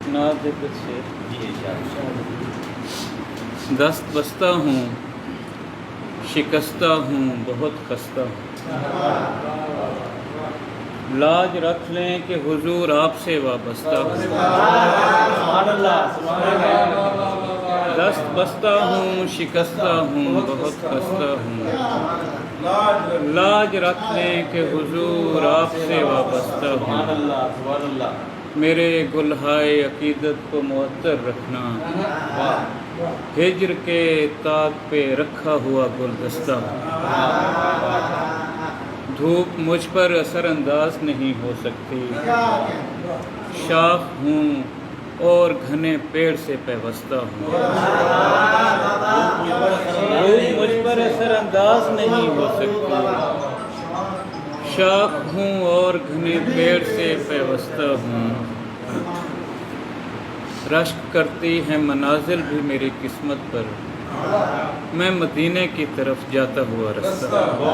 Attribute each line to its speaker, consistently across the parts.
Speaker 1: سنا دے کچھ شعر۔ دست بستہ ہوں، شکستہ ہوں، بہت خستہ ہوں، لاج رکھ لیں کہ حضور آپ سے وابستہ ہوں۔ دست بستہ ہوں، شکستہ ہوں، بہت خستہ ہوں، لاج رکھ لیں کہ حضور آپ سے وابستہ ہوں۔ میرے گلہائے عقیدت کو معطر رکھنا، ہجر کے طاق پہ رکھا ہوا گلدستہ ہوں۔ دھوپ مجھ پر اثر انداز نہیں ہو سکتی، شاخ ہوں اور گھنے پیڑ سے پیوستہ ہوں۔ دھوپ مجھ پر اثر انداز نہیں ہو سکتی، شاخ ہوں اور گھنے پیڑ سے پیوستہ ہوں۔ رشک کرتی ہیں منازل بھی میری قسمت پر، میں مدینے کی طرف جاتا ہوا رستہ ہوں۔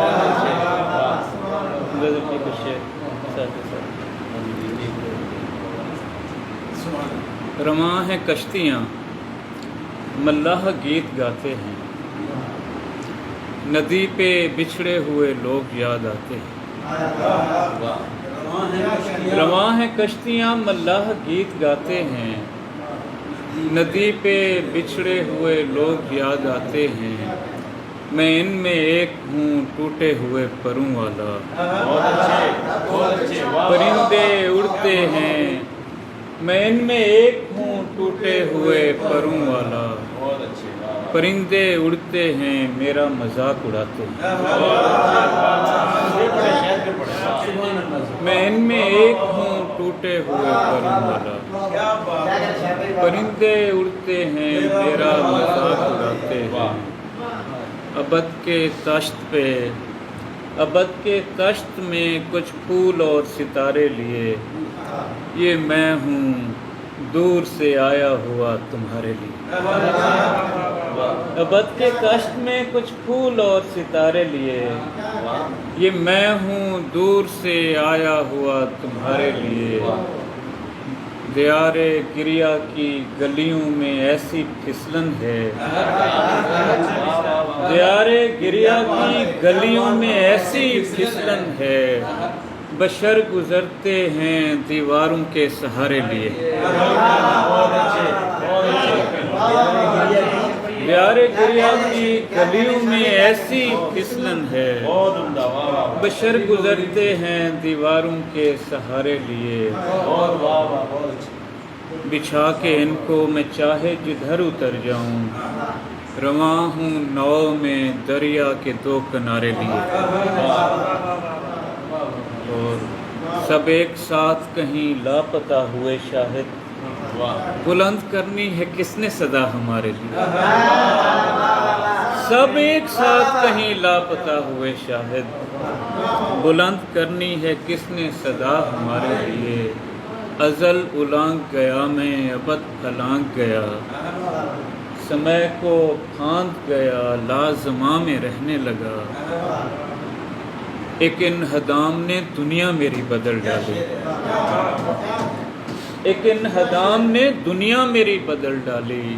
Speaker 1: رواں ہیں کشتیاں، ملاح گیت گاتے ہیں، ندی پہ بچھڑے ہوئے لوگ یاد آتے ہیں۔ رواں ہیں کشتیاں، ملاح گیت گاتے ہیں، ندی پہ بچھڑے ہوئے لوگ یاد آتے ہیں۔ میں ان میں ایک ہوں ٹوٹے ہوئے پروں والا، پرندے اڑتے ہیں۔ میں ان میں ایک ہوں ٹوٹے ہوئے پروں والا، پرندے اڑتے ہیں، میرا مذاق اڑاتے ہیں۔ میں ان میں ایک ہوں ٹوٹے ہوئے پروں والا، پرندے اڑتے ہیں، میرا مذاق اڑاتے ہیں۔ ابد کے تشت میں کچھ پھول اور ستارے لیے، یہ میں ہوں دور سے آیا ہوا تمہارے لیے۔ ابد کے تشت میں کچھ پھول اور ستارے لیے، یہ میں ہوں دور سے آیا ہوا تمہارے لیے۔ دیار گریا کی گلیوں میں ایسی پھسلن ہے، دیار گریا کی گلیوں میں ایسی پھسلن ہے، بشر گزرتے ہیں دیواروں کے سہارے لیے۔ دیار گریا کی گلیوں میں ایسی پھسلن ہے، بشر گزرتے ہیں دیواروں کے سہارے لیے۔ بچھا کے ان کو میں چاہے جدھر اتر جاؤں، رواں ہوں نو میں دریا کے دو کنارے لیے۔ اور سب ایک ساتھ کہیں لاپتہ ہوئے شاہد، بلند کرنی ہے کس نے صدا ہمارے لیے۔ سب ایک ساتھ کہیں لاپتہ ہوئے شاہد، بلند کرنی ہے کس نے صدا ہمارے لیے۔ ازل اولانگ گیا میں ابد پھلانگ گیا، سمے کو پھاند گیا لازماں میں رہنے لگا۔ ایک انہدام نے دنیا میری بدل ڈالی، ایک انہدام نے دنیا میری بدل ڈالی،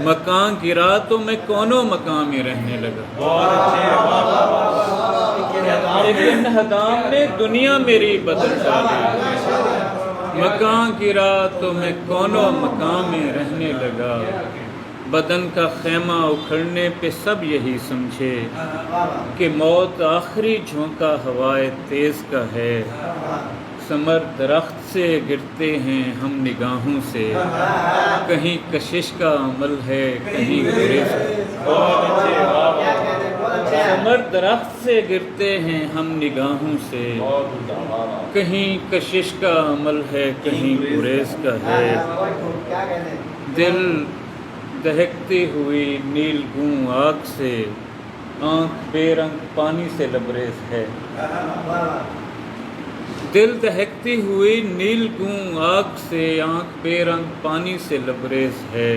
Speaker 1: مکان گرا تو میں کونوں مکان میں رہنے لگا۔ ایک انہدام نے دنیا میری بدل ڈالی، مکان گرا تو میں کونوں مکان میں رہنے لگا۔ بدن کا خیمہ اکھڑنے پہ سب یہی سمجھے کہ موت آخری جھونکا ہوائے تیز کا ہے۔ ثمر درخت سے گرتے ہیں ہم نگاہوں سے، کہیں کشش کا عمل ہے کہیں گریز۔ ثمر درخت سے گرتے ہیں ہم نگاہوں سے، کہیں کشش کا عمل ہے کہیں گریز کا ہے۔ دل دہکتی ہوئی نیل گوں آگ سے، آنکھ بے رنگ پانی سے لبریز ہے۔ دل دہکتی ہوئی نیل گوں آگ سے، آنکھ بے رنگ پانی سے لبریز ہے۔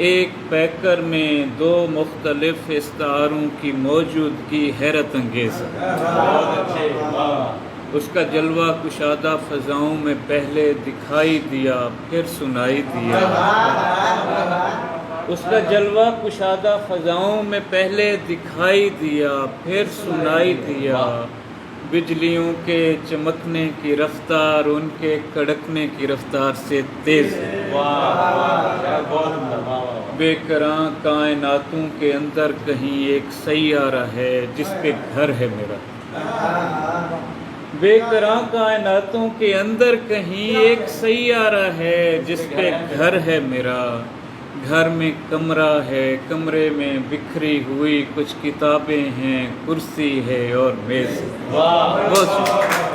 Speaker 1: ایک پیکر میں دو مختلف استعاروں کی موجودگی حیرت انگیز ہے۔ اس کا جلوہ کشادہ فضاؤں میں پہلے دکھائی دیا پھر سنائی دیا، اس کا جلوہ کشادہ فضاؤں میں پہلے دکھائی دیا پھر سنائی دیا، بجلیوں کے چمکنے کی رفتار ان کے کڑکنے کی رفتار سے تیز ہے، بے کراں کائناتوں کے اندر کہیں ایک سیارہ ہے جس پہ گھر ہے میرا، بے کراں کائناتوں کے اندر کہیں ایک سیارہ ہے جس پہ گھر ہے میرا، گھر میں کمرہ ہے کمرے میں بکھری ہوئی کچھ کتابیں ہیں کرسی ہے اور میز ہے۔ بہت شکریہ۔